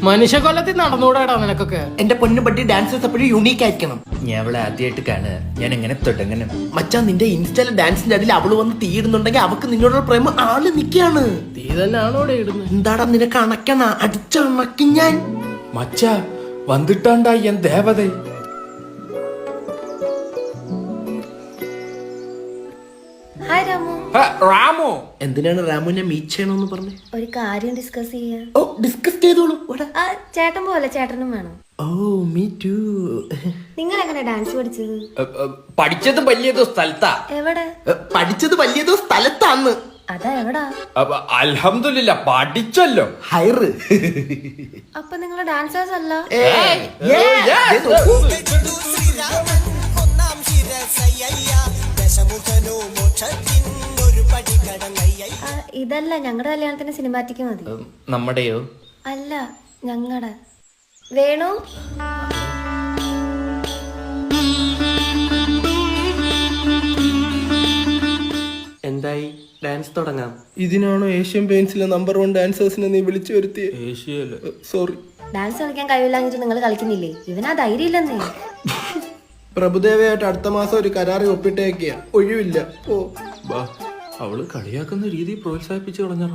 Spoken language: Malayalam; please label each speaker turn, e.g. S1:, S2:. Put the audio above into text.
S1: മനുഷ്യകൊല്ലത്തിൽ നടന്നുകൂടാടാ നിനക്കൊക്കെ.
S2: എന്റെ പൊന്നു പറ്റി ഡാൻസേഴ്സ് എപ്പോഴും യൂണീക്ക് ആയിരിക്കണം.
S3: ഞാൻ അവളെ ആദ്യമായിട്ട് കാണുക, ഞാൻ എങ്ങനെ തുടങ്ങണം?
S2: മച്ചാൻ നിന്റെ ഇൻസ്റ്റയിലെ ഡാൻസിന്റെ അടിയിൽ അവള് വന്ന് തീയിടുന്നുണ്ടെങ്കിൽ അവക്ക് നിന്നോടുള്ള പ്രേമം ആള് നിക്കാണ്.
S1: തീ തന്നെയാണോ ഇവിടെ ഇടുന്നത്?
S2: എന്താടാ നിനക്ക് അണക്കണ അടിച്ചണക്കി ഞാൻ.
S3: മച്ച വന്നിട്ടാണ്ടാ എൻ ദേവതേ.
S4: ഹായ് രാമു.
S3: റാമോ,
S2: എന്തിനാണ് രാമുവിനെ മീറ്റ് ചെയ്യണമെന്ന് പറഞ്ഞു?
S4: ഒരു കാര്യം ഡിസ്കസ് ചെയ്യാം.
S2: ഓ ഡിസ്കസ് ചെയ്തോളൂ.
S4: ആ ചേട്ടൻ പോലെ ചേട്ടനും വേണം.
S2: Oh me to.
S4: നിങ്ങൾ എങ്ങനെ ഡാൻസ് പഠിച്ചത്?
S3: പഠിച്ചത് വലിയതോ സ്ഥലത്താ.
S4: എവിടെ?
S2: പഠിച്ചത് വലിയതോ സ്ഥലത്താന്ന്.
S4: അതാ എവിടാ?
S3: അൽഹംദുലില്ലാ പഠിച്ചല്ലോ.
S2: ഹൈറ്.
S4: അപ്പൊ നിങ്ങൾ ഡാൻസേഴ്സ് അല്ല? ഇതല്ല ഞങ്ങളുടെ കല്യാണത്തിന് സിനിമാറ്റിക് മതി.
S3: നമ്മുടെയോ?
S4: അല്ല ഞങ്ങളുടെ. വേണു
S2: എന്തായി? ഡാൻസ് തുടങ്ങാം.
S5: ഇതിനാണോ ഏഷ്യൻ പെയിന്റ്സിലെ നമ്പർ 1 ഡാൻസേഴ്സിനെ നീ വിളിച്ചു വരുത്തിയ? സോറി.
S4: ഡാൻസ് കളിക്കാൻ കഴിവില്ലാഞ്ഞിട്ട് നിങ്ങൾ കളിക്കുന്നില്ലേ? ഇവനാ ധൈര്യം ഇല്ലെന്നേ.
S5: പ്രഭുദേവയായിട്ട് അടുത്ത മാസം ഒരു കരാറി ഒപ്പിട്ടേക്കിയ, ഒഴിവില്ല. ഓ
S3: അവള് കളിയാക്കുന്ന രീതി പ്രോത്സാഹിപ്പിച്ചു കളഞ്ഞാ.